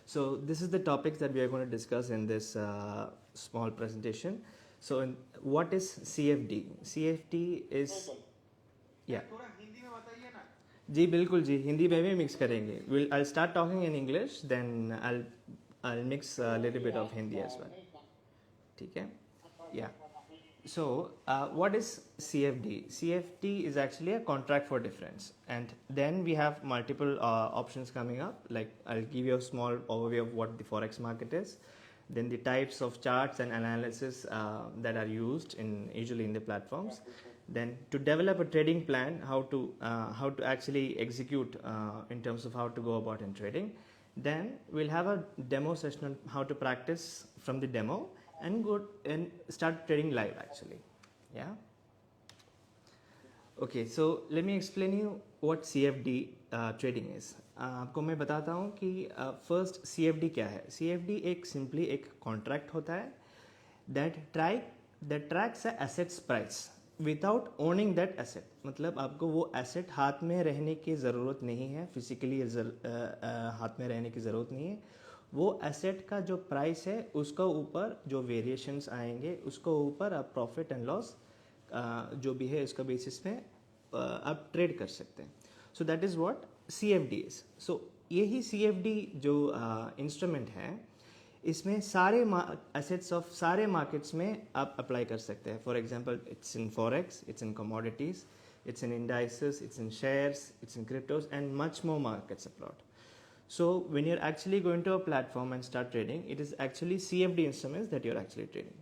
So this is the topics that we are going to discuss in this small presentation. So what is CFD? CFD is yeah. जी बिल्कुल जी हिंदी में भी mix करेंगे. I'll start talking in English, then I'll mix a little bit of Hindi as well. ठीक है? Yeah. So, what is CFD? CFD is actually a contract for difference, and then we have multiple options coming up. Like I'll give you a small overview of what the forex market is, then the types of charts and analysis that are used usually in the platforms. Then to develop a trading plan, how to actually execute in terms of how to go about in trading. Then we'll have a demo session on how to practice from the demo and go and start trading live actually. Yeah. Okay, so let me explain you what CFD trading is. आपको मैं बताता हूँ कि first CFD क्या है. CFD एक simply एक contract होता है that tracks a asset's price without owning that asset. मतलब आपको वो asset हाथ में रहने की ज़रूरत नहीं है, physically हाथ में रहने की ज़रूरत नहीं है. वो एसेट का जो प्राइस है उसका ऊपर जो वेरिएशंस आएंगे उसको ऊपर आप प्रॉफिट एंड लॉस जो भी है उसका बेसिस पे आप ट्रेड कर सकते हैं. So that is what CFD is. So यही CFD जो इंस्ट्रूमेंट है इसमें सारे एसेट्स ऑफ सारे मार्केट्स में आप अप्लाई कर सकते हैं. For example it's in forex, it's in commodities, it's in indices, it's in shares, it's in cryptos and much more markets abroad. So when you're actually going to a platform and start trading, it is actually CFD instruments that you're actually trading.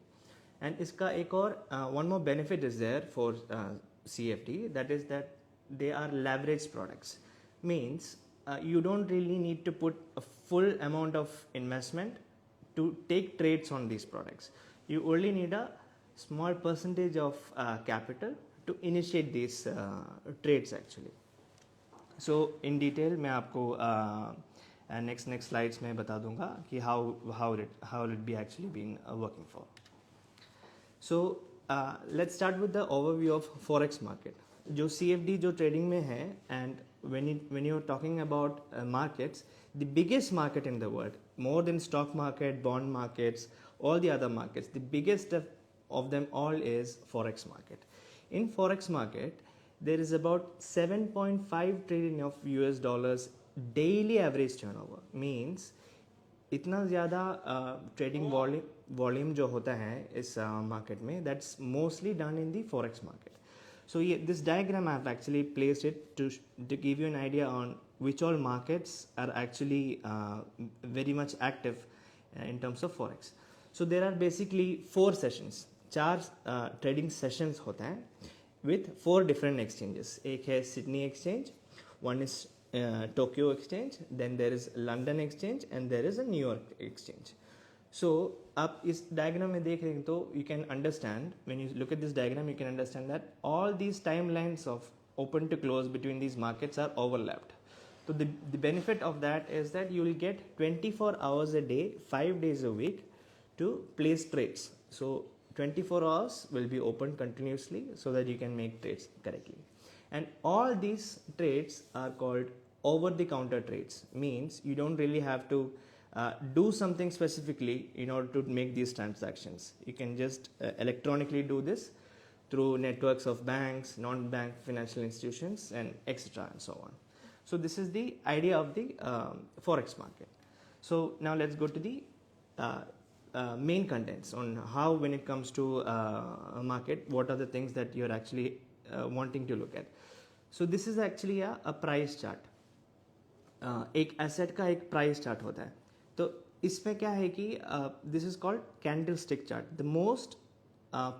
And iska ek aur one more benefit is there for CFD, that is that they are leveraged products. Means you don't really need to put a full amount of investment to take trades on these products. You only need a small percentage of capital to initiate these trades actually. So in detail मैं आपको next slides में बता दूंगा कि how it be actually been working for. So let's start with the overview of forex market. जो CFD जो trading में है, and when you're talking about markets, the biggest market in the world, more than stock market, bond markets, all the other markets, the biggest of them all is forex market. In forex market there is about 7.5 trillion of US dollars daily average turnover. Means इतना ज़्यादा trading volume जो होता है इस market में, that's mostly done in the forex market. So this diagram I have actually placed it to give you an idea on which all markets are actually very much active in terms of forex. So there are basically 4 sessions, 4 trading sessions होता है with 4 different exchanges. एक है Sydney exchange, one is Tokyo exchange, then there is London exchange and there is a New York exchange. So आप इस diagram में देख रहे हैं तो you can understand, when you look at this diagram you can understand that all these timelines of open to close between these markets are overlapped. So the benefit of that is that you will get 24 hours a day, 5 days a week to place trades. So 24 hours will be open continuously so that you can make trades correctly. And all these trades are called over the counter trades. Means you don't really have to do something specifically in order to make these transactions. You can just electronically do this through networks of banks, non-bank financial institutions and etc. and so on. So this is the idea of the forex market. So now let's go to the main contents on how, when it comes to a market, what are the things that you're actually wanting to look at. So this is actually a price chart. एक asset का एक price chart होता है. तो इसमें क्या है कि this is called candlestick chart. The most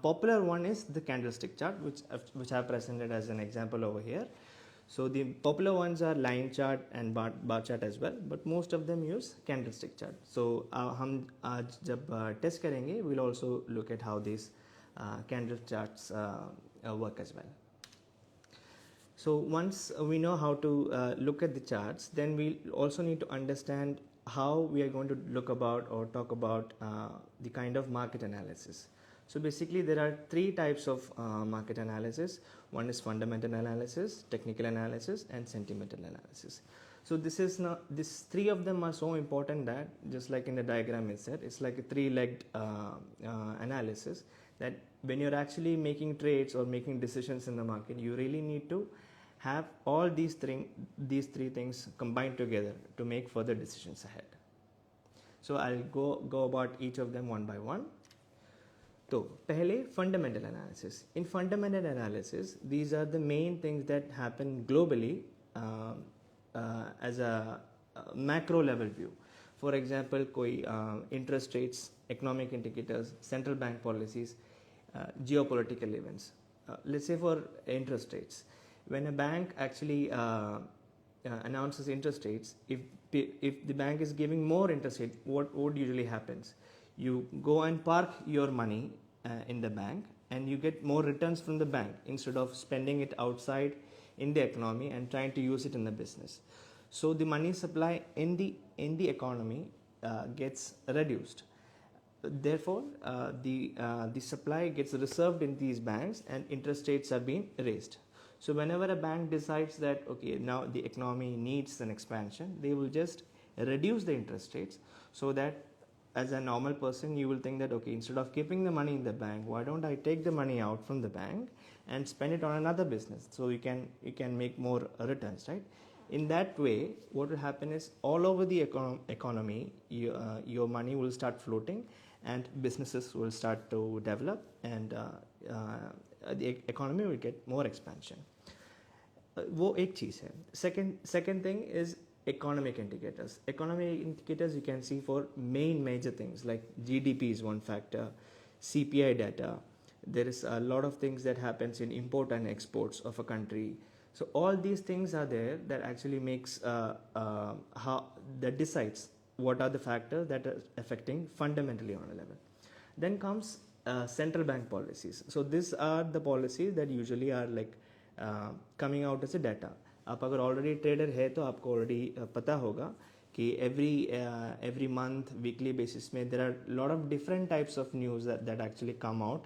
popular one is the candlestick chart, which I have presented as an example over here. So the popular ones are line chart and bar chart as well, but most of them use candlestick chart. So हम आज जब test करेंगे we'll also look at how these candle charts work as well. So once we know how to look at the charts, then we also need to understand how we are going to look about or talk about the kind of market analysis. So basically there are 3 types of market analysis. One is fundamental analysis, technical analysis and sentimental analysis. So this is not, this three of them are so important that just like in the diagram it said, it's like a three-legged analysis, that when you're actually making trades or making decisions in the market, you really need to have all these three things combined together to make further decisions ahead. So I'll go about each of them one by one. तो पहले fundamental analysis. In fundamental analysis, these are the main things that happen globally as a macro level view. For example, कोई interest rates, economic indicators, central bank policies, geopolitical events. Let's say for interest rates, when a bank actually announces interest rates, if the bank is giving more interest rate, what usually happens? You go and park your money in the bank and you get more returns from the bank instead of spending it outside in the economy and trying to use it in the business. So the money supply in the economy gets reduced. Therefore, the supply gets reserved in these banks and interest rates are being raised. So whenever a bank decides that okay, now the economy needs an expansion, they will just reduce the interest rates, so that as a normal person you will think that okay, instead of keeping the money in the bank, why don't I take the money out from the bank and spend it on another business, so you can make more returns, right? In that way, what will happen is all over the economy, your money will start floating and businesses will start to develop, and the economy will get more expansion. वो एक चीज़ है. Second thing is economic indicators. Economic indicators you can see for major things like GDP is one factor, CPI data. There is a lot of things that happens in import and exports of a country. So all these things are there that actually makes how that decides what are the factors that are affecting fundamentally on a level. Then comes central bank policies. So these are the policies that usually are like coming out as a data. आप अगर already trader है तो आपको already पता होगा कि every month, weekly basis में there are lot of different types of news that actually come out,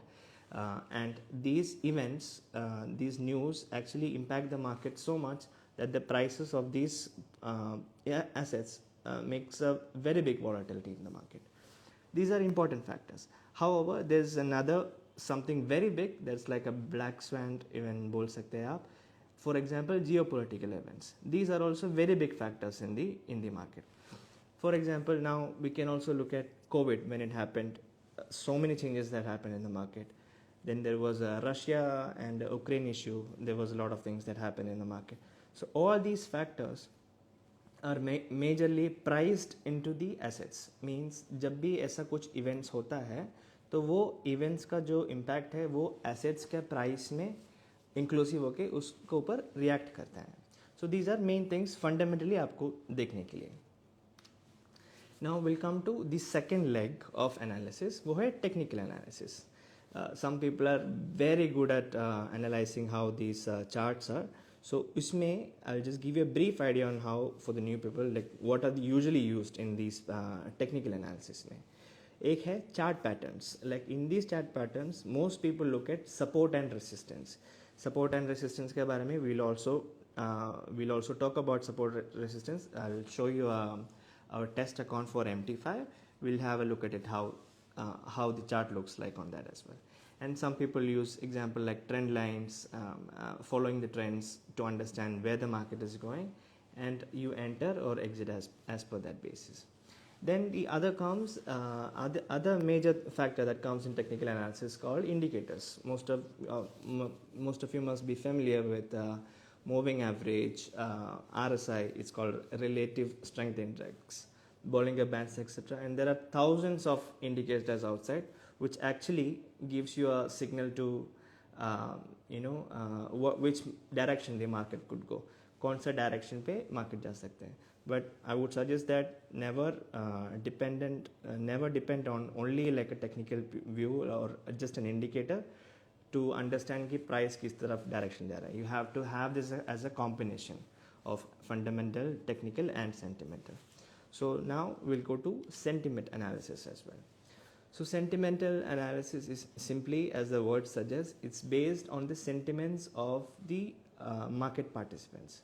and these events, these news actually impact the market so much that the prices of these assets makes a very big volatility in the market. These are important factors. However, there's another something very big that's like a black swan even बोल सकते हैं आप. For example, geopolitical events. These are also very big factors in the market. For example, now we can also look at COVID when it happened. So many changes that happened in the market. Then there was a Russia and Ukraine issue. There was a lot of things that happened in the market. So all these factors are majorly priced into the assets. Means जब भी ऐसा कुछ events होता है तो वो events का जो impact है वो assets के price में इंक्लूसिव होके उसके ऊपर रिएक्ट करता है. So these are main things fundamentally आपको देखने के लिए. Now will come to the second leg of analysis, वो है technical analysis. Some people are very good at analysing how these charts are. So इसमें I will just give you a brief idea on how for the new people like what are usually used in this technical analysis में. एक है chart patterns. Like in this chart patterns most people look at support and resistance. Support and resistance के बारे में we'll also talk about support resistance. I'll show you our test account for MT5. We'll have a look at it how the chart looks like on that as well. And some people use example like trend lines, following the trends to understand where the market is going, and you enter or exit as per that basis. Then the other comes other major factor that comes in technical analysis called indicators. Most of you must be familiar with moving average, RSI. It's called relative strength index, Bollinger Bands, etc. And there are thousands of indicators outside which actually gives you a signal to which direction the market could go. कौन सा direction पे market जा सकते हैं. But I would suggest that never depend on only like a technical view और just an indicator to understand कि price किस तरफ डायरेक्शन जा रहा है. You have to have this as a combination of fundamental, technical and sentimental. So now will go to sentiment analysis as well. So sentimental analysis is simply, as the word suggests, it's based on the sentiments of the market participants.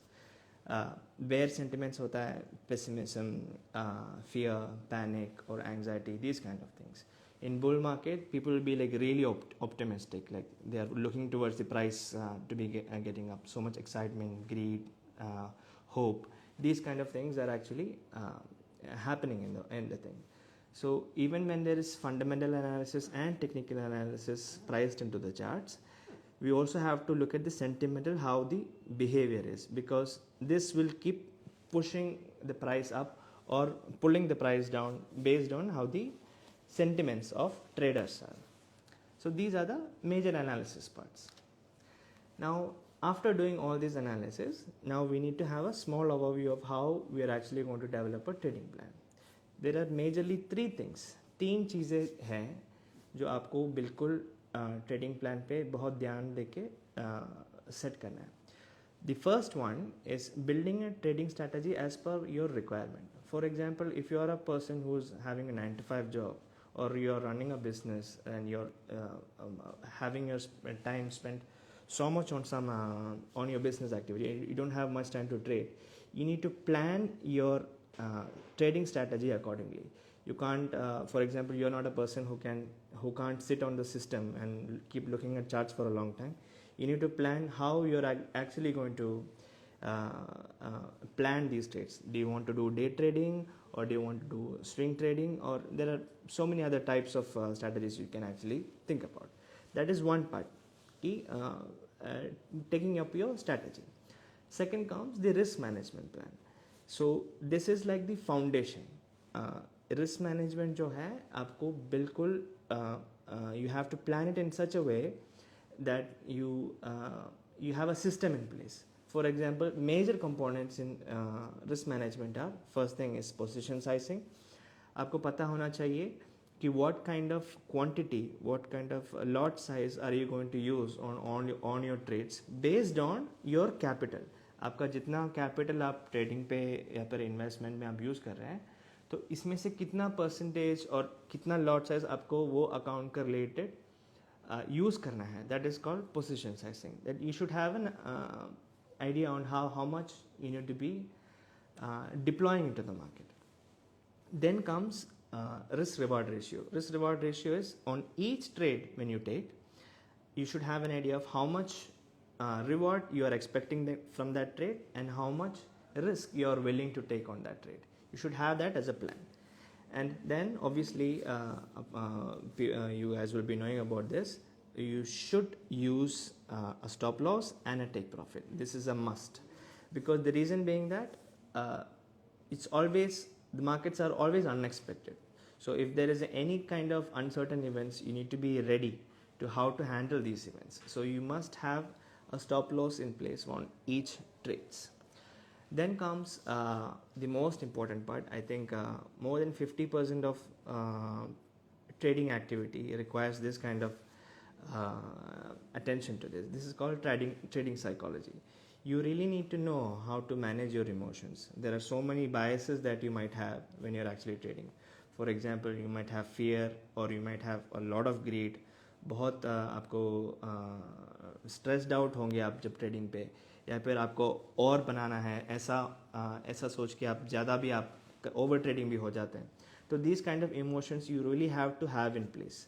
where sentiments होता है pessimism, fear, panic or anxiety, these kind of things. In bull market, people will be like really optimistic, like they are looking towards the price to be getting up. So much excitement, greed, hope. These kind of things are actually happening in the thing. So even when there is fundamental analysis and technical analysis priced into the charts, we also have to look at the sentimental, how the behavior is, because this will keep pushing the price up or pulling the price down based on how the sentiments of traders are. So these are the major analysis parts. Now after doing all this analysis, now we need to have a small overview of how we are actually going to develop a trading plan. There are majorly three things, तीन चीज़ें हैं जो आपको बिल्कुल trading plan पे बहुत ध्यान देके सेट करना है. The first one is building a trading strategy as per your requirement. For example, if you are a person who is having a 9 to 5 job, or you are running a business and you're having your time spent so much on your business activity, you don't have much time to trade. You need to plan your trading strategy accordingly. You can't, for example, you're not a person who can't sit on the system and keep looking at charts for a long time. You need to plan how you're actually going to plan these trades. Do you want to do day trading, or do you want to do swing trading, or there are so many other types of strategies you can actually think about. That is one part, taking up your strategy. Second comes the risk management plan. So this is like the foundation. Risk management जो है आपको बिल्कुल you have to plan it in such a way that you have a system in place. For example, major components in risk management are, first thing is position sizing. आपको पता होना चाहिए कि what kind of quantity, what kind of lot size are you going to use on your trades based on your capital. आपका जितना capital आप trading पे या फिर investment में आप use कर रहे हैं, तो इसमें से कितना percentage और कितना lot size आपको वो account का related use करना है. That is called position sizing. That you should have an idea on how much you need to be deploying into the market. Then comes risk reward ratio. Risk reward ratio is on each trade when you take, you should have an idea of how much reward you are expecting from that trade and how much risk you are willing to take on that trade. You should have that as a plan. And then obviously you guys will be knowing about this. You should use a stop loss and a take profit. This is a must, because the reason being that the markets are always unexpected. So if there is any kind of uncertain events, you need to be ready to how to handle these events. So you must have a stop loss in place on each trades. Then comes the most important part. I think more than 50% of trading activity requires this kind of attention to this. This is called trading psychology. You really need to know how to manage your emotions. There are so many biases that you might have when you're actually trading. For example, you might have fear, or you might have a lot of greed. बहुत आपको stressed out होंगे आप जब trading पे, या फिर आपको और बनाना है, ऐसा सोच के आप ज़्यादा भी आप over trading भी हो जाते हैं. तो these kind of emotions you really have to have in place.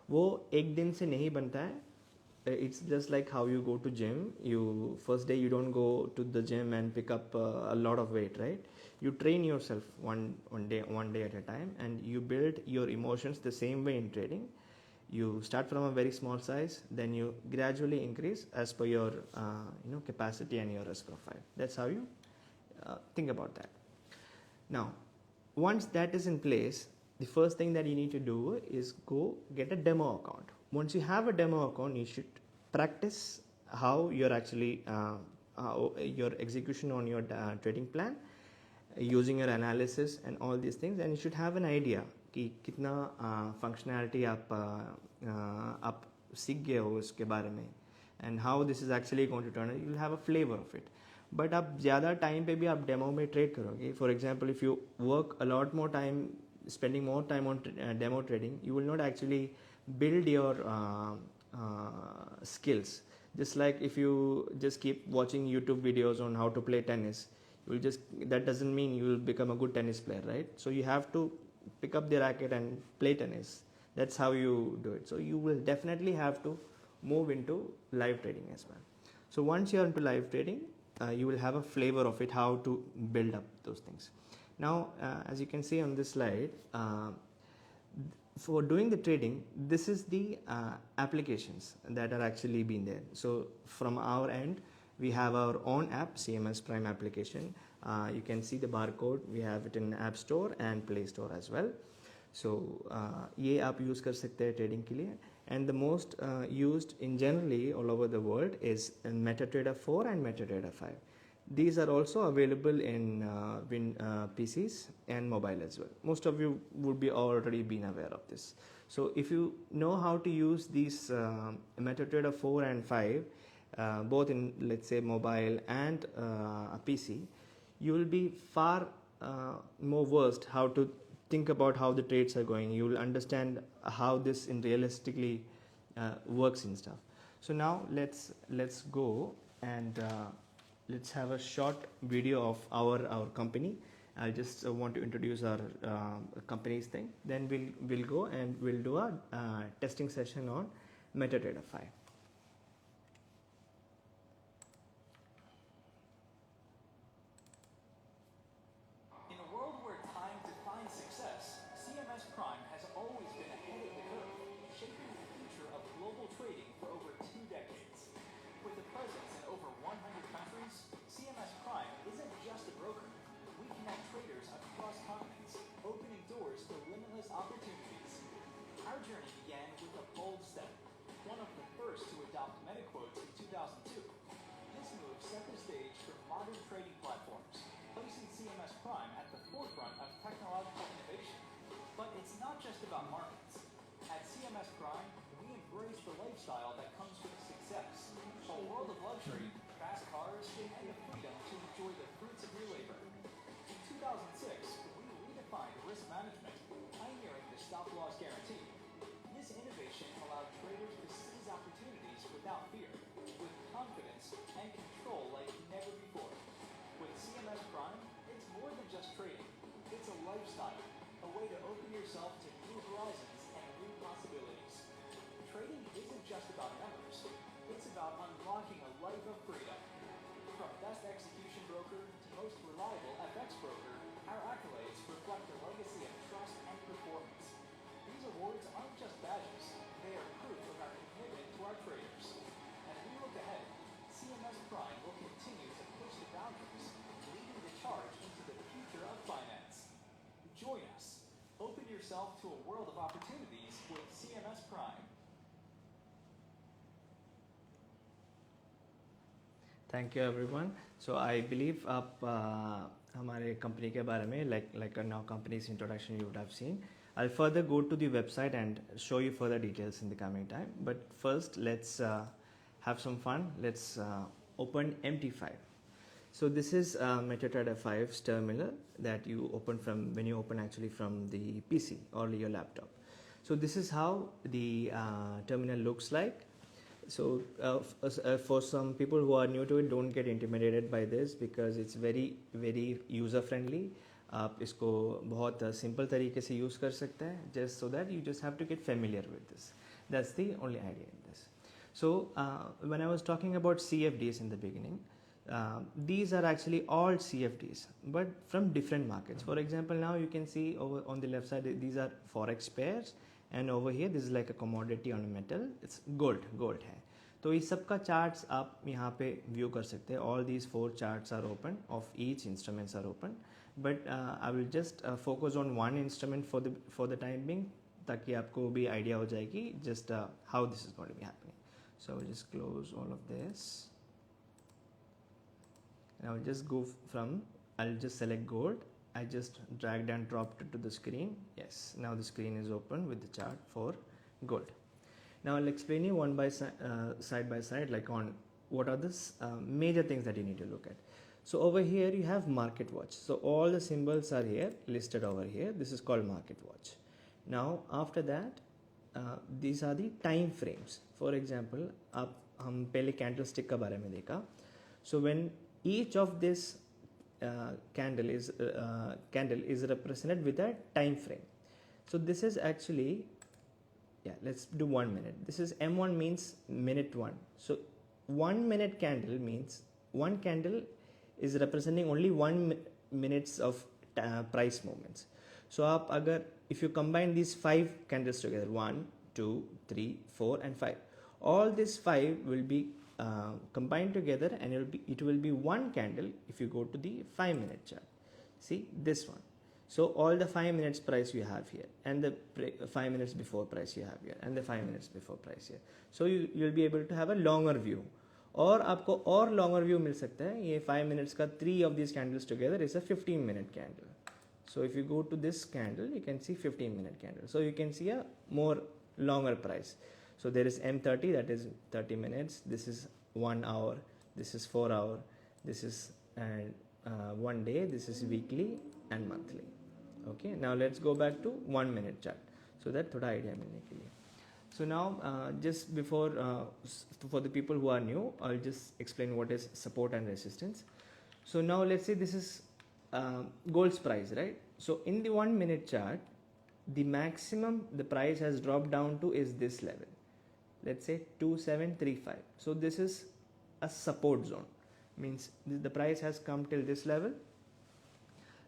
वो एक दिन से नहीं बनता है. It's just like how you go to gym. First day you don't go to the gym and pick up a lot of weight, right? You train yourself one day at a time, and you build your emotions the same way in trading. You start from a very small size, then you gradually increase as per your capacity and your risk profile. That's how you think about that. Now, once that is in place, the first thing that you need to do is go get a demo account. Once you have a demo account, you should practice how you're actually your execution on your trading plan, using your analysis and all these things, and you should have an idea कि कितना functionality आप सीख गए हो इसके बारे में, and how this is actually going to turn out. You'll have a flavor of it. But आप ज़्यादा time पे भी आप demo में trade करोगे. For example, if you work a lot more time, spending more time on demo trading, you will not actually build your skills. Just like if you just keep watching YouTube videos on how to play tennis, that doesn't mean you will become a good tennis player, right? So you have to pick up the racket and play tennis. That's how you do it. So you will definitely have to move into live trading as well. So once you're into live trading, you will have a flavor of it, how to build up those things. Now, as you can see on this slide, for doing the trading, this is the applications that are actually being there. So from our end, we have our own app, CMS Prime application. You can see the barcode. We have it in App Store and Play Store as well. So ये आप use कर सकते हैं trading के लिए. And the most used in generally all over the world is MetaTrader 4 and MetaTrader 5. These are also available in PCs and mobile as well. Most of you would be already been aware of this. So if you know how to use these MetaTrader 4 and 5, both in, let's say, mobile and a PC, you will be far more versed how to think about how the trades are going. You will understand how this in realistically works and stuff. So now let's go and let's have a short video of our company. I just want to introduce our company's thing. Then we'll go and we'll do a testing session on MetaTrader 5. In a world where time defines success, CMS Prime has always been ahead of the curve, shaping the future of global trading for over 2 decades. With a presence in over 100 countries, CMS Prime isn't just a broker. We connect traders across continents, opening doors to limitless opportunities. Our journey began with a bold step, one of the first to adopt MetaQuotes in 2002. This move set the stage for modern trading platforms, placing CMS Prime at the forefront of technological innovation. But it's not just about markets. At CMS Prime, we embrace the lifestyle that comes with success. A world of luxury, fast cars, and the freedom to enjoy the fruits of your labor. In 2006, we redefined risk management, pioneering the stop-loss guarantee. This innovation allowed traders to seize opportunities without fear, with confidence and control like never before. With CMS Prime, it's more than just trading. It's a lifestyle, a way to open yourself to new horizons and new possibilities. Trading isn't just about numbers. It's about unlocking a life of freedom. From best execution broker to most reliable FX broker, our accolades reflect a legacy of trust and performance. These awards aren't just badges. They are proof of our commitment to our traders. As we look ahead, CMS Prime will continue to push the boundaries, leading the charge into the future of finance. Join us. Open yourself to a world of opportunities with CMS Prime. Thank you everyone. So I believe आप हमारे company के बारे में like now company's introduction you would have seen. I'll further go to the website and show you further details in the coming time. But first let's have some fun. Let's open MT5. So this is MetaTrader 5's terminal that you open from when you open actually from the PC or your laptop. So this is how the terminal looks like. So for some people who are new to it, don't get intimidated by this because it's very user friendly. आप इसको बहुत simple तरीके से use कर सकते हैं, just so that you just have to get familiar with this. That's the only idea in this. So when I was talking about CFDs in the beginning, these are actually all CFDs, but from different markets. For example, now you can see over on the left side, these are forex pairs. And over here this is like a commodity on a metal. It's gold है. तो इस सब का charts आप यहाँ पे view कर सकते हैं. All these 4 charts are open. Of each instruments are open. But I will just focus on one instrument for the time being, ताकि आपको भी idea हो जाएगी just how this is going to be happening. So I will just close all of this. And I will just go from. I'll just select gold. I just dragged and dropped it to the screen. Yes, now the screen is open with the chart for gold. Now I'll explain you one by side by side, like on what are the major things that you need to look at. So over here you have market watch. So all the symbols are here listed over here. This is called market watch. Now after that, these are the time frames. For example, हम पहले candlestick का बारे में देखा. So when each of this candle is represented with a time frame. So this is actually, yeah, let's do 1 minute. This is M1 means minute 1. So 1 minute candle means one candle is representing only 1 minutes of price movements. So आप अगर if you combine these 5 candles together, 1 2 3 4 and 5, all these 5 will be combined together and it will be one candle if you go to the 5-minute chart. See this one. So all the 5 minutes price you have here, and the 5 minutes before price you have here, and the 5 minutes before price here. So you'll be able to have a longer view. और आपको और longer view मिल सकता है. ये 5 minutes का 3 of these candles together is a 15-minute candle. So if you go to this candle, you can see 15-minute candle. So you can see a more longer price. So there is M30, that is 30 minutes. This is 1 hour. This is 4 hour. This is 1 day. This is weekly and monthly. Okay. Now let's go back to 1 minute chart. So that thoda idea milne ke liye. So now just before for the people who are new, I'll just explain what is support and resistance. So now let's say this is gold's price, right? So in the 1 minute chart, the maximum the price has dropped down to is this level. Let's say 2735. So this is a support zone, means the price has come till this level.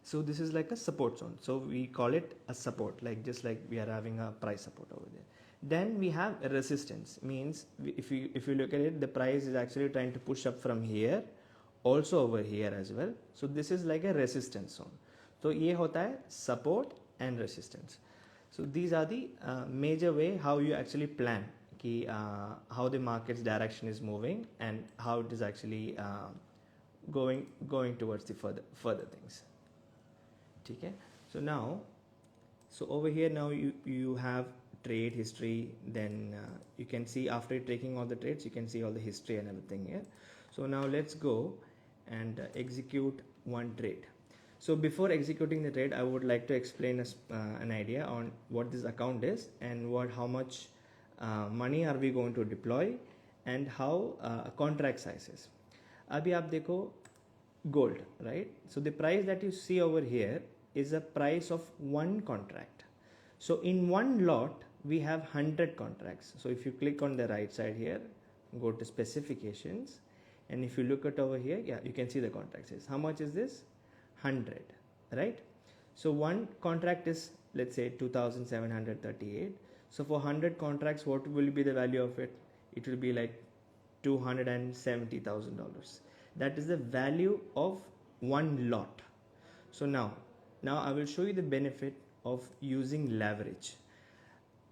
So this is like a support zone. So we call it a support, like just like we are having a price support over there. Then we have a resistance, means if you look at it, the price is actually trying to push up from here, also over here as well. So this is like a resistance zone. So ये होता है support and resistance. So these are the major way how you actually plan कि how the market's direction is moving and how it is actually going towards the further things. ठीक है? So now, so over here now you have trade history. Then you can see after taking all the trades, you can see all the history and everything here. So now let's go and execute one trade. So before executing the trade, I would like to explain an idea on what this account is and how much money are we going to deploy and how contract size is. अभी आप देखो gold, right? So the price that you see over here is a price of one contract. So in one lot we have 100 contracts. So if you click on the right side here, go to specifications, and if you look at over here, yeah, you can see the contract says how much is this? 100, right? So one contract is, let's say, 2738. So for 100 contracts, what will be the value of it? It will be like $270,000. That is the value of one lot. So now I will show you the benefit of using leverage.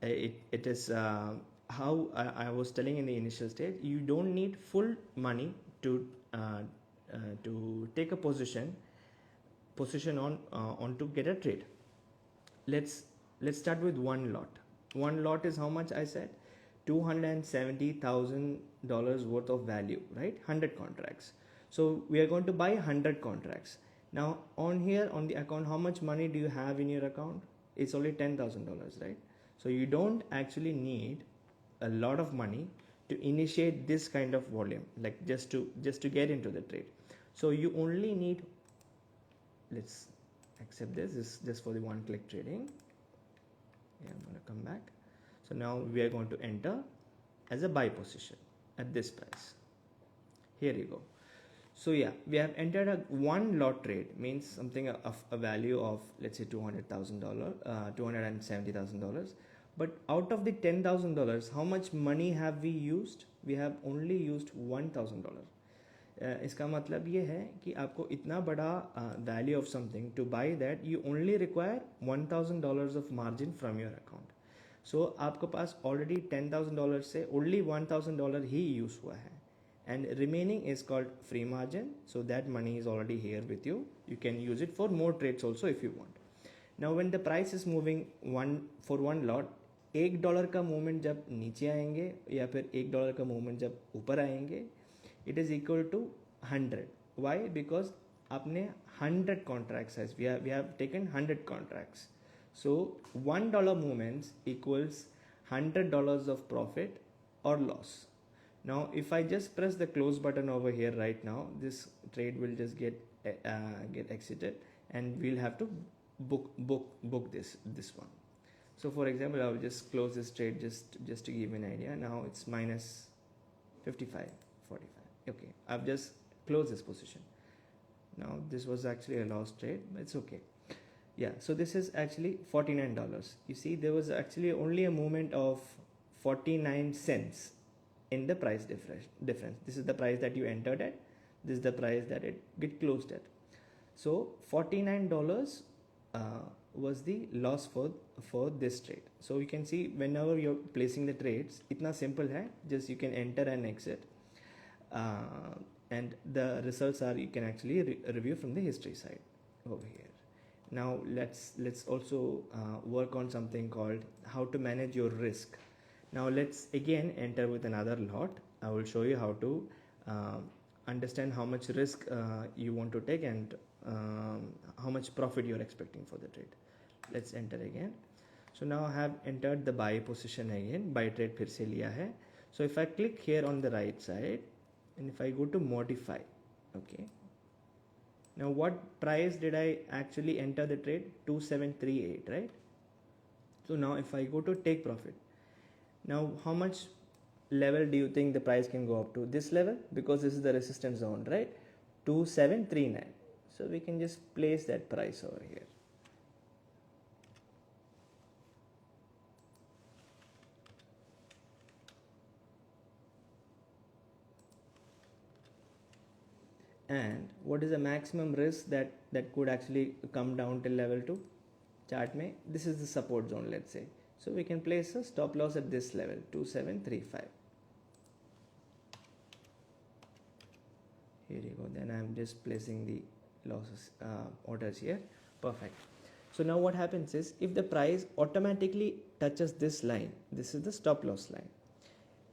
It is how I was telling in the initial stage. You don't need full money to take a position on to get a trade. Let's start with one lot. One lot is how much? I said $270,000 worth of value, right? 100 contracts. So we are going to buy 100 contracts. Now on here on the account, how much money do you have in your account? It's only $10,000, right? So you don't actually need a lot of money to initiate this kind of volume, like just to get into the trade. So you only need, let's accept this is just for the one-click trading. Yeah, I'm going to come back. So now we are going to enter as a buy position at this price. Here you go. So yeah, we have entered a one lot trade, means something of a value of, let's say, $270,000. But out of the $10,000, how much money have we used? We have only used $1,000. इसका मतलब ये है कि आपको इतना बड़ा value of something, to buy that you only require $1,000 of margin from your account. So आपको पास already $10,000 से only $1,000 ही use हुआ है, and remaining is called free margin. So that money is already here with you. You can use it for more trades also if you want. Now when the price is moving for one lot, $1 का movement जब नीचे आएंगे या फिर $1 का movement जब ऊपर आएंगे, it is equal to 100. Why? Because आपने 100 contracts has we have taken 100 contracts. So $1 movements equals $100 of profit or loss. Now if I just press the close button over here right now, this trade will just get get exited, and we'll have to book this one. So for example, I'll just close this trade just to give you an idea. Now it's minus 55.45. Okay, I've just closed this position. Now this was actually a lost trade, but it's okay. Yeah, so this is actually $49. You see, there was actually only a movement of 49 cents in the price difference. This is the price that you entered at. This is the price that it get closed at. So $49 was the loss for this trade. So you can see whenever you're placing the trades, itna simple hai. Just you can enter and exit, and the results are you can actually review from the history side over here. Now let's also work on something called how to manage your risk. Now let's again enter with another lot. I will show you how to understand how much risk you want to take and how much profit you're expecting for the trade. Let's enter again. So now I have entered the buy position again. Buy trade फिर से लिया है. So if I click here on the right side and if I go to modify, okay. Now what price did I actually enter the trade? 2738, right? So now if I go to take profit, now how much level do you think the price can go up to? This level, because this is the resistance zone, right? 2739. So we can just place that price over here. And what is the maximum risk that could actually come down till level 2? Chart mein, this is the support zone, let's say. So we can place a stop loss at this level, 2735. Here you go. Then I'm just placing the losses orders here. Perfect. So now what happens is, if the price automatically touches this line, this is the stop loss line,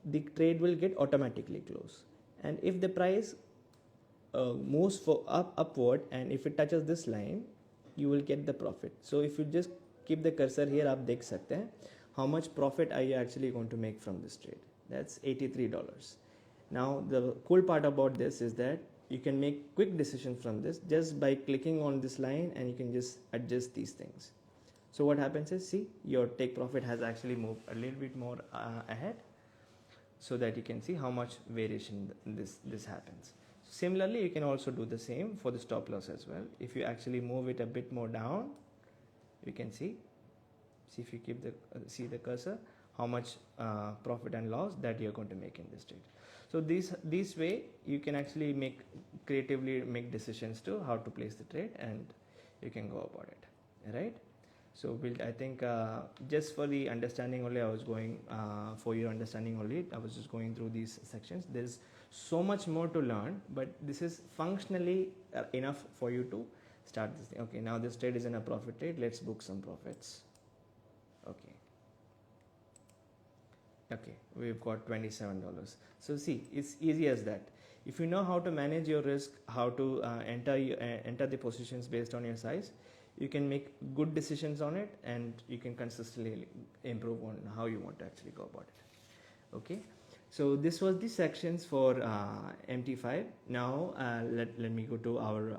the trade will get automatically closed. And if the price moves for upward, and if it touches this line, you will get the profit. So if you just keep the cursor here, आप देख सकते हैं how much profit are you actually going to make from this trade. That's $83. Now the cool part about this is that you can make quick decisions from this just by clicking on this line, and you can just adjust these things. So what happens is, see, your take profit has actually moved a little bit more ahead, so that you can see how much variation this happens. Similarly, you can also do the same for the stop loss as well. If you actually move it a bit more down, you can see if you keep see the cursor, how much profit and loss that you're going to make in this trade. So this way you can actually creatively make decisions to how to place the trade, and you can go about it, right? So I think just for the understanding only, I was going for your understanding only, I was just going through these sections. There's so much more to learn, but this is functionally enough for you to start this thing. Okay, now this trade is in a profit trade. Let's book some profits. Okay, we've got $27. So see, it's easy as that. If you know how to manage your risk, how to enter the positions based on your size, you can make good decisions on it, and you can consistently improve on how you want to actually go about it. Okay, so this was the sections for MT5. Now let me go to our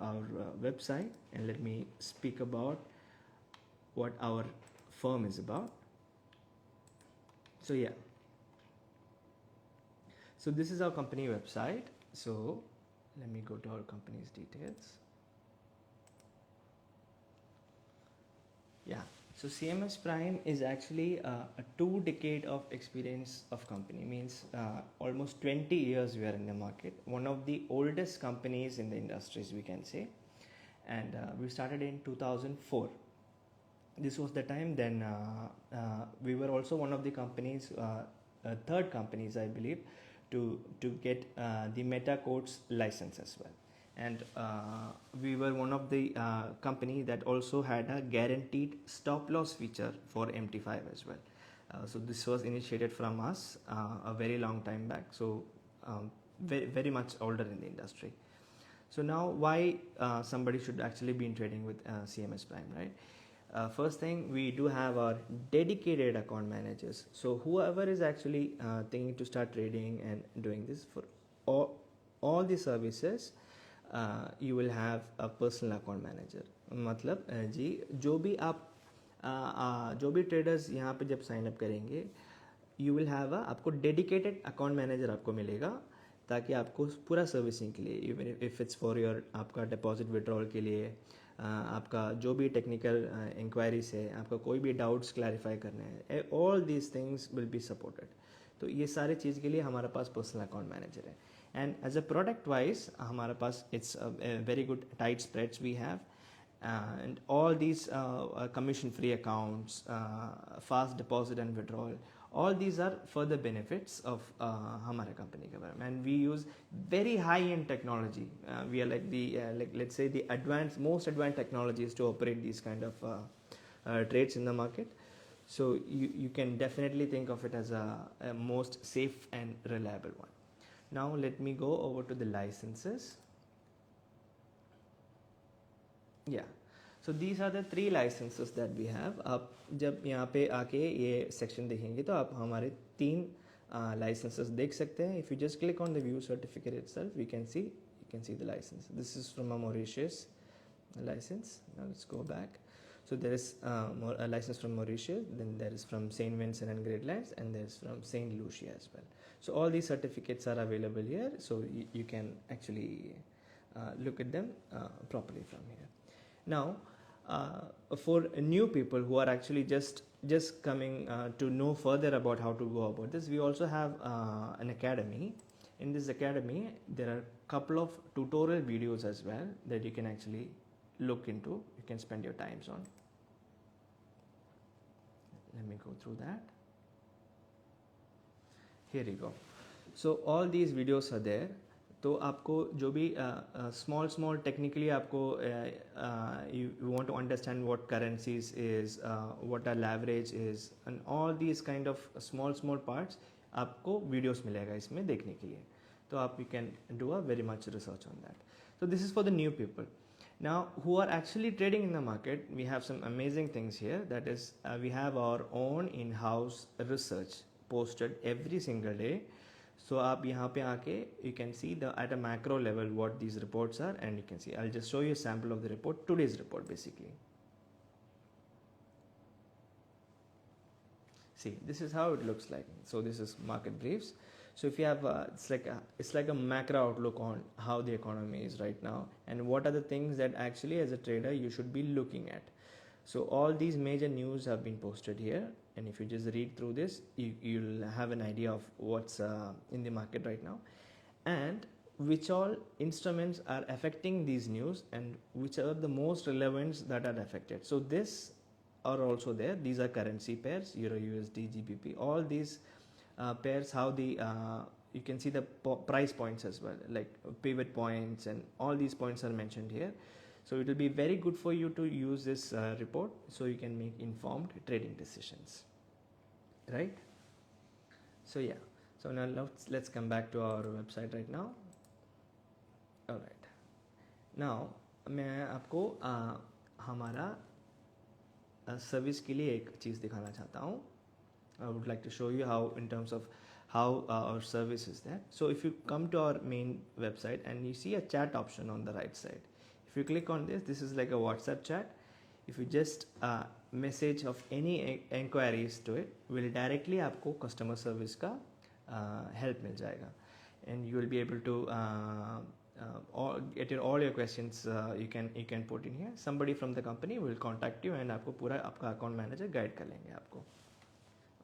website, and let me speak about what our firm is about. So yeah, so this is our company website. So let me go to our company's details. Yeah, so CMS Prime is actually a 2 decade of experience of company, means almost 20 years we are in the market. One of the oldest companies in the industries, we can say. And we started in 2004. This was the time then we were also one of the companies, third companies I believe, to get the Meta Codes license as well. And we were one of the company that also had a guaranteed stop loss feature for MT5 as well. So this was initiated from us a very long time back. So very, very much older in the industry. So now why somebody should actually be in trading with CMS Prime, right? First thing, we do have our dedicated account managers. So whoever is actually thinking to start trading and doing this for all the services, you will have a personal account manager. मतलब जी जो भी आप जो भी traders यहाँ पे जब sign up करेंगे, you will have आपको dedicated account manager आपको मिलेगा, ताकि आपको पूरा सर्विसिंग के लिए, even if it's for your आपका डिपॉजिट विड्रॉल के लिए, आपका जो भी टेक्निकल इंक्वायरीज है, आपका कोई भी डाउट्स क्लैरिफाई करने हैं, all these things will be supported. तो ये सारे चीज़ के लिए हमारे पास पर्सनल अकाउंट मैनेजर है. And as a product wise हमारे पास it's very good tight spreads we have, and all these commission-free accounts, fast deposit and withdrawal, all these are further benefits of हमारे company के बारे में. And we use very high-end technology. We are like the like let's say the most advanced technologies to operate these kind of trades in the market. So you can definitely think of it as a most safe and reliable one. Now let me go over to the licenses. Yeah, so these are the 3 licenses that we have. आप जब यहाँ पे आके ये section देखेंगे तो आप हमारे 3 licenses देख सकते हैं. If you just click on the view certificate itself, you can see the license. This is from a Mauritius license. Now let's go back. So there is a license from Mauritius, then there is from Saint Vincent and Grenadines, and there is from Saint Lucia as well. So all these certificates are available here, so you can actually look at them properly from here. Now, for new people who are actually just coming to know further about how to go about this, we also have an academy. In this academy, there are a couple of tutorial videos as well that you can actually look into. You can spend your times on. Let me go through that. Here you go. So all these videos are there. तो आपको जो भी small technically आपको you want to understand what currencies is, what a leverage is, and all these kind of small parts आपको videos मिलेगा इसमें देखने के लिए. तो आप you can do a very much research on that. So this is for the new people. Now who are actually trading in the market, we have some amazing things here. That is we have our own in-house research posted every single day. So आप यहाँ पे आके you can see at a macro level what these reports are, and you can see, I'll just show you a sample of the report, today's report basically. See, this is how it looks like. So this is market briefs. So if you have it's like a macro outlook on how the economy is right now, and what are the things that actually as a trader you should be looking at. So all these major news have been posted here, and if you just read through this, you'll have an idea of what's in the market right now, and which all instruments are affecting these news, and which are the most relevant that are affected. So this are also there. These are currency pairs, Euro, USD, GBP, all these pairs, how the you can see the price points as well, like pivot points, and all these points are mentioned here. So it will be very good for you to use this report, so you can make informed trading decisions, right? So yeah, so now let's come back to our website right now. All right, now मैं आपको हमारा service के लिए एक चीज़ दिखाना चाहता हूँ. I would like to show you how, in terms of how our service is there. So if you come to our main website and you see a chat option on the right side, if you click on this is like a WhatsApp chat. If you just message of any enquiries to it, will directly आपको customer service का help मिल जाएगा, and you will be able to get all your questions you can put in here. Somebody from the company will contact you, and आपको पूरा आपका account manager guide कर लेंगे आपको.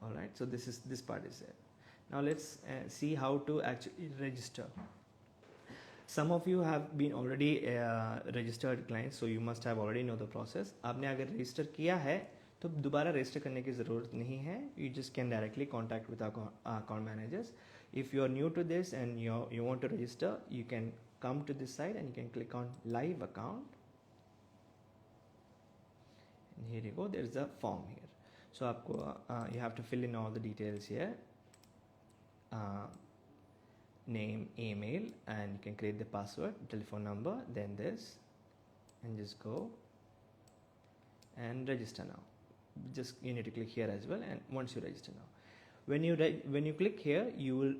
All right, so this part is there. Now let's see how to actually register. Some of you have been already registered clients, so you must have already know the process. आपने अगर register किया है तो दोबारा register करने की ज़रूरत नहीं है. You just can directly contact with our account managers. If you are new to this and you want to register, you can come to this side and you can click on live account. And here you go. There is a form here. So आपको you have to fill in all the details here. Name, email, and you can create the password, telephone number, then this, and just go and register now. Just you need to click here as well, and once you register now, when you click here, you will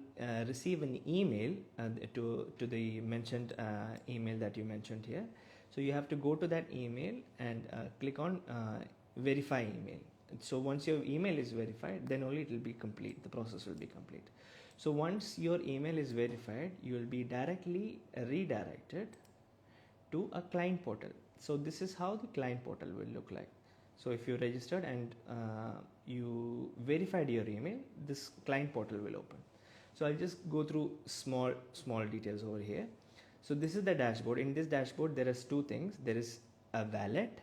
receive an email to the mentioned email that you mentioned here. So you have to go to that email and click on verify email. So once your email is verified, then only it will be complete. The process will be complete. So once your email is verified, you will be directly redirected to a client portal. So this is how the client portal will look like. So if you registered and you verified your email, this client portal will open. So I'll just go through small details over here. So this is the dashboard. In this dashboard, there is two things. There is a wallet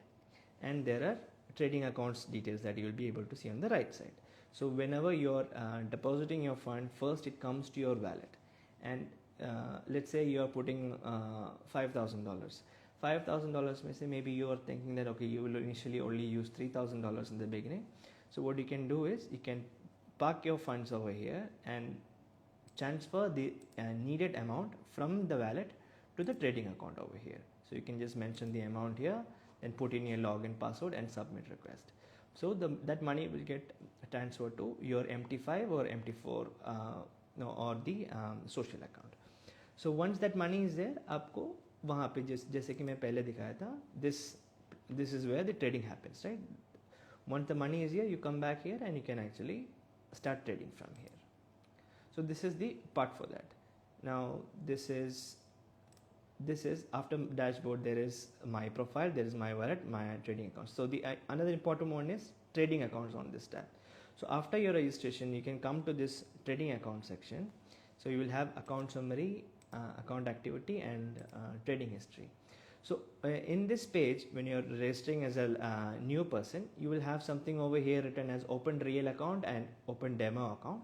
and there are trading accounts details that you will be able to see on the right side. So whenever you're depositing your fund, first it comes to your wallet, and let's say you are putting $5,000. $5,000 may say, maybe you are thinking that okay, you will initially only use $3,000 in the beginning. So what you can do is you can park your funds over here and transfer the needed amount from the wallet to the trading account over here. So you can just mention the amount here and put in your login password and submit request. So that money will get transferred to your MT5 or MT4 or the social account. So once that money is there, आपको वहाँ पे जैसे कि मैं पहले दिखाया था, this is where the trading happens, right? Once the money is here, you come back here and you can actually start trading from here. So this is the part for that. Now this is after dashboard, there is my profile, there is my wallet, my trading accounts. So the another important one is trading accounts on this tab. So after your registration, you can come to this trading account section. So you will have account summary, account activity, and trading history. So in this page, when you're registering as a new person, you will have something over here written as open real account and open demo account.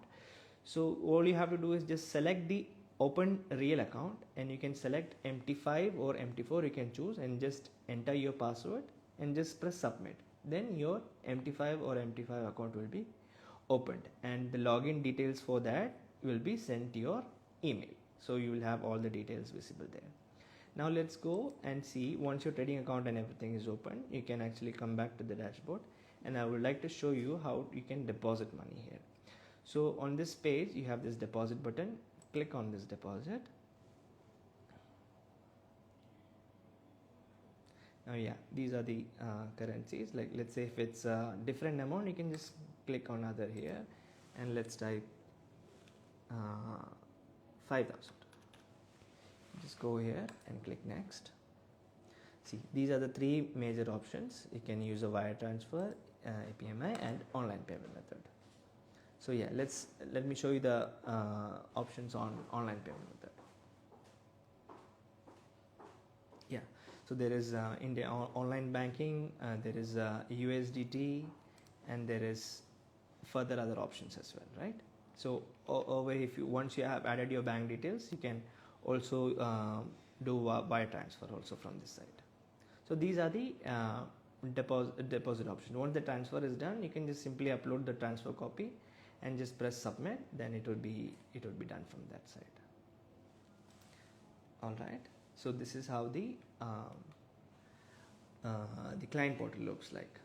So all you have to do is just select the open real account, and you can select MT5 or MT4, you can choose, and just enter your password and just press submit. Then your MT5 or MT5 account will be opened, and the login details for that will be sent to your email. So you will have all the details visible there. Now let's go and see, once your trading account and everything is open, you can actually come back to the dashboard, and I would like to show you how you can deposit money here. So on this page, you have this deposit button. Click on this deposit. Now yeah, these are the currencies. Like let's say if it's a different amount, you can just click on other here, and let's type 5,000. Just go here and click next. See, these are the three major options. You can use a wire transfer, APMI, and online payment method. So yeah, let me show you the options on online payment method. Yeah, so there is India online banking, there is USDT, and there is further other options as well, right? So over, if you once you have added your bank details, you can also do wire transfer also from this side. So these are the deposit options. Once the transfer is done, you can just simply upload the transfer copy and just press submit. Then it will be done from that side. All right. So this is how the client portal looks like.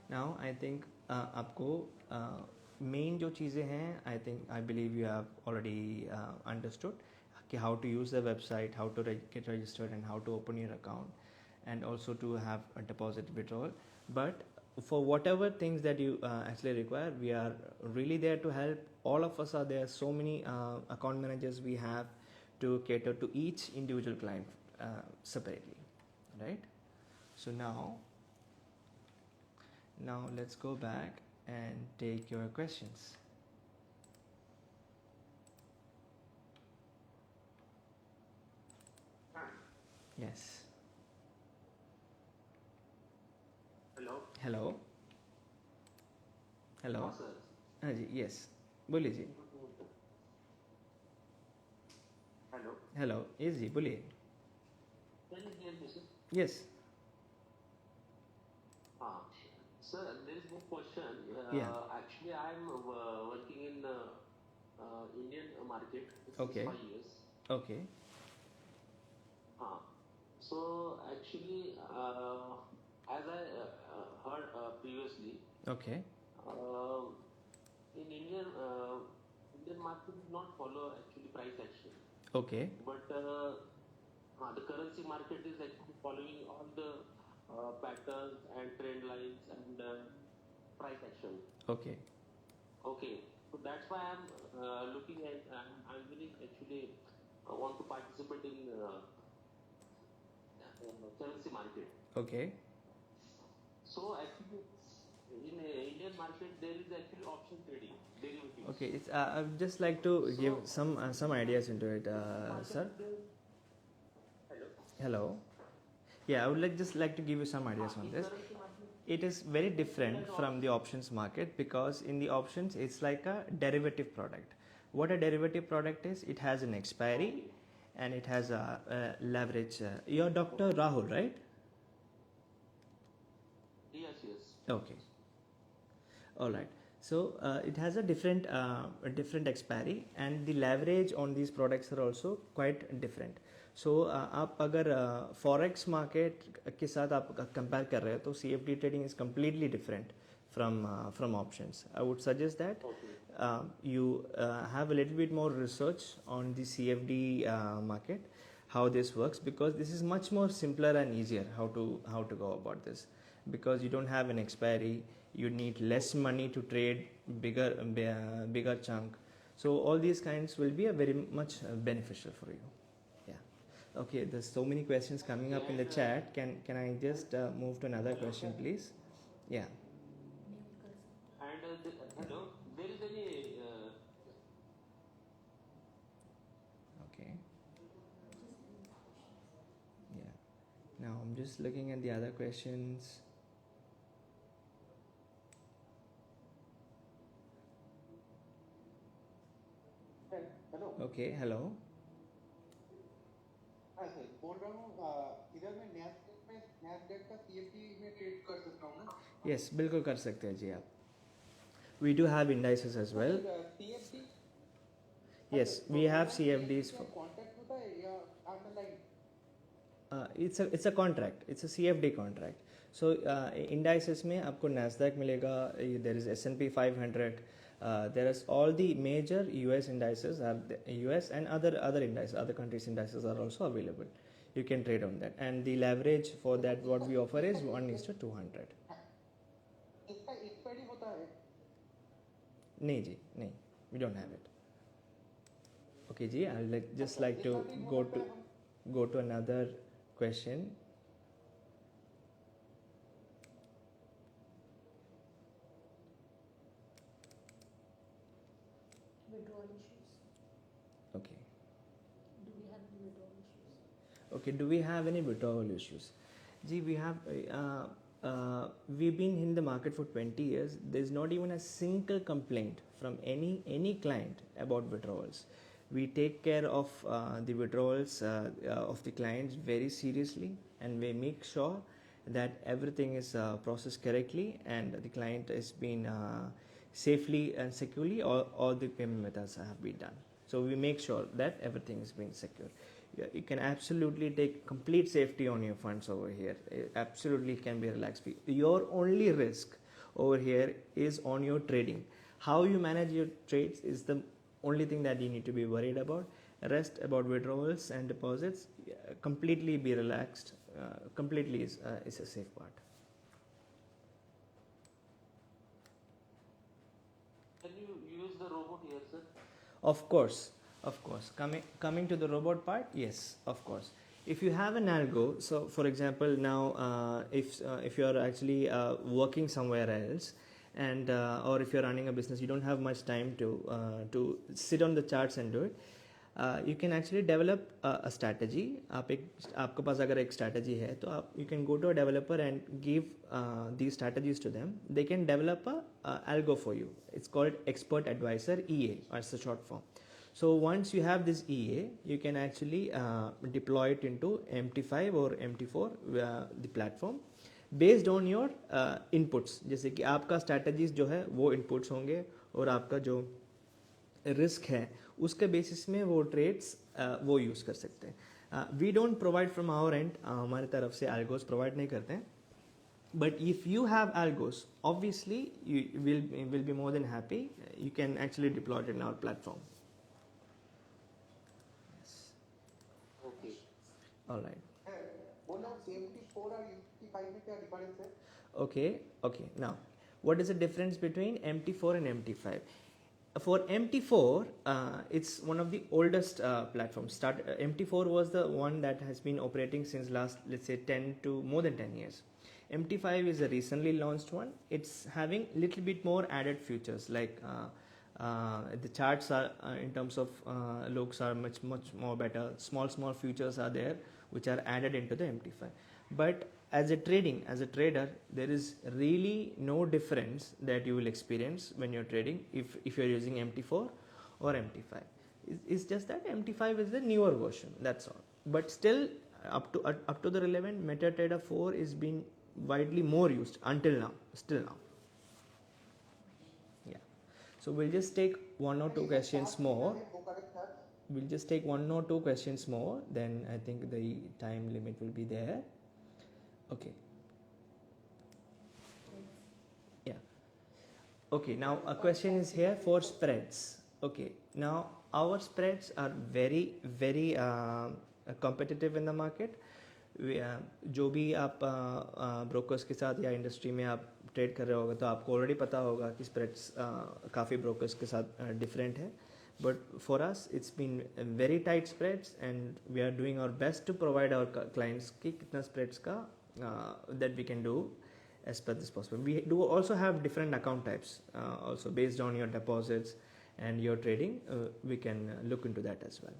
Now I think आपको main जो चीज़ें हैं, I believe you have already understood how to use the website, how to get registered, and how to open your account, and also to have a deposit withdrawal. But for whatever things that you actually require, we are really there to help. All of us are there. So many account managers we have to cater to each individual client separately, right? So now let's go back and take your questions. Yes. Hello hello हाँ जी, yes बोलिए जी. Hello yes जी, बोलिए. Yes. Sir, there is one question. Yeah. Actually, I am working in Indian market since Okay. 5 years. Okay. So actually, as I heard previously, Okay. in Indian market does not follow actually price action, Okay. but the currency market is actually following all the patterns and trend lines and price action. Okay. Okay, so that's why I'm looking at I'm really actually want to participate in currency market. Okay. So actually, in Indian market there is actually option trading derivatives. Okay. It's I would just like to give some ideas into it, sir. Hello. Hello. Yeah, I would just like to give you some ideas on In this. currency market, It is very different from the options market because in the options it's like a derivative product. What a derivative product is, it has an expiry and it has a leverage. You're Dr. Rahul, right? yes, yes. Okay. All right. So it has a different expiry and the leverage on these products are also quite different. So आप अगर forex market के साथ आप compare कर रहे हो तो CFD trading is completely different from options. I would suggest that you have a little bit more research on the CFD market, how this works, because this is much more simpler and easier how to go about this, because you don't have an expiry, you need less money to trade bigger chunk. So all these kinds will be a very much beneficial for you. Yeah. Okay, there's so many questions coming up in the chat. Can I just move to another question, please? Yeah. And hello, there is any Okay. Yeah. Now I'm just looking at the other questions. Hello Okay, hello. हाँ sir बोल रहा हूँ इधर मैं Nasdaq का CFD में trade कर सकता हूँ ना Yes, बिल्कुल कर सकते हैं जी आप. We do have indices as well. CFD Yes, we have CFDs for. Contact होता है या online It's a contract. It's a CFD contract. So indices में आपको Nasdaq मिलेगा. There is S&P 500. There is all the major US indices are US and other indices, other countries' indices are also available. You can trade on that, and the leverage for that what we offer is 1:200. इसका expiry होता है नहीं जी, नहीं, we don't have it. Okay ji, I'll just like to go to another question. Withdrawal issues. Okay. Do we have any withdrawal issues? Okay, do we have any withdrawal issues? Gee, we have. We've been in the market for 20 years. There's not even a single complaint from any client about withdrawals. We take care of the withdrawals of the clients very seriously, and we make sure that everything is processed correctly and the client has been safely and securely. All the payment methods have been done. So we make sure that everything is being secure. You can absolutely take complete safety on your funds over here. It absolutely can be relaxed. Your only risk over here is on your trading. How you manage your trades is the only thing that you need to be worried about. Rest about withdrawals and deposits, completely be relaxed. Completely is a safe part. can you use the robot here, sir? Of course. Coming to the robot part, yes, of course. If you have an algo, so for example, now if you are actually working somewhere else, and or if you're running a business, you don't have much time to sit on the charts and do it. You can actually develop a strategy. आपके पास अगर एक strategy है तो आप you can go to a developer and give these strategies to them. They can develop a algo for you. It's called Expert Advisor EA, or it's the short form. So once you have this EA, you can actually deploy it into MT5 or MT4 the platform based on your inputs. जैसे कि आपका strategies जो है वो inputs होंगे और आपका जो रिस्क है उसके बेसिस में वो ट्रेड्स वो यूज़ कर सकते हैं. We don't provide from our end, हमारी तरफ से एल्गोस प्रोवाइड नहीं करते हैं. But if you have algos, obviously you will be more than happy. You can actually deploy it in our platform. Yes. Okay. All right. बोल रहा हूँ CMT 4 और MT 5 में क्या डिफरेंस है? Okay. Now, what is the difference between MT4 and MT5? For MT4, it's one of the oldest platforms. MT4 was the one that has been operating since last, let's say, 10 to more than 10 years. MT5 is a recently launched one. It's having little bit more added features, like the charts are in terms of looks are much more better. Small features are there which are added into the MT5. But as a trader, there is really no difference that you will experience when you're trading if you're using MT4 or MT5. It's just that MT5 is the newer version, that's all. But still, up to the relevant, MetaTrader 4 is being widely more used still now. Yeah. So we'll just take one or two questions more. We'll just take one or two questions more, then I think the time limit will be there. Okay. Yeah. Okay, now a question is here for spreads. Okay, now our spreads are very competitive in the market. जो भी आप brokers के साथ या industry में आप trade कर रहे होगा तो आपको ऑलरेडी पता होगा कि स्प्रेड्स काफ़ी ब्रोकर्स के साथ डिफरेंट है. But for us, it's been very tight spreads, and we are doing our best to provide our clients कि कितना spreads का that we can do as per this possible. We do also have different account types, also based on your deposits and your trading. We can look into that as well.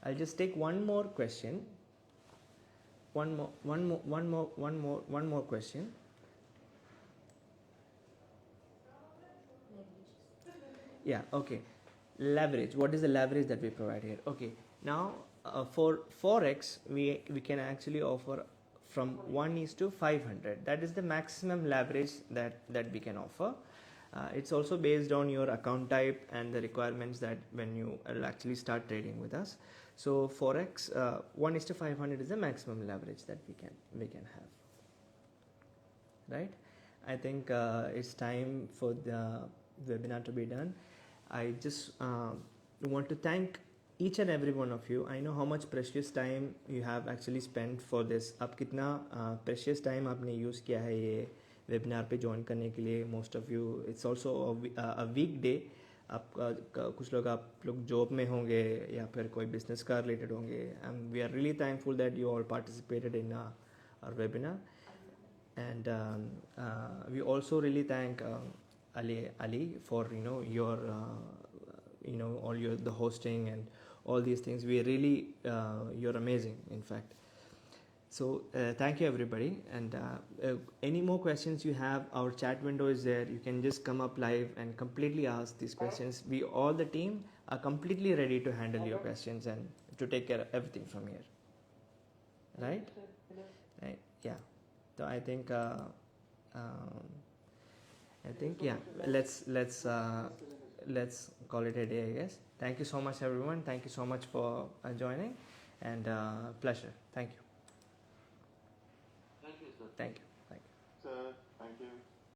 I'll just take one more question. One more question. Yeah. Okay. Leverage. What is the leverage that we provide here? Okay. Now for forex, we can actually offer from 1:500. That is the maximum leverage that we can offer. It's also based on your account type and the requirements that when you actually start trading with us. So forex 1:500 is the maximum leverage that we can have. Right? I think it's time for the webinar to be done. I just want to thank each and every one of you. I know how much precious time you have actually spent for this. आप कितना precious time आपने use किया है ये webinar पे join करने के लिए. Most of you, it's also a weekday. आप कुछ लोग job में होंगे या फिर कोई business का related होंगे. And we are really thankful that you all participated in our webinar. And we also really thank Ali for your all the hosting and all these things. We really you're amazing, in fact. So thank you everybody, and any more questions you have, our chat window is there. You can just come up live and completely ask these questions. We all the team are completely ready to handle your questions and to take care of everything from here. Right? Yeah. So I think yeah, let's call it a day, I guess. Thank you so much everyone. Thank you so much for joining, and pleasure. Thank you. Thank you, sir. Thank you. Sir, thank you.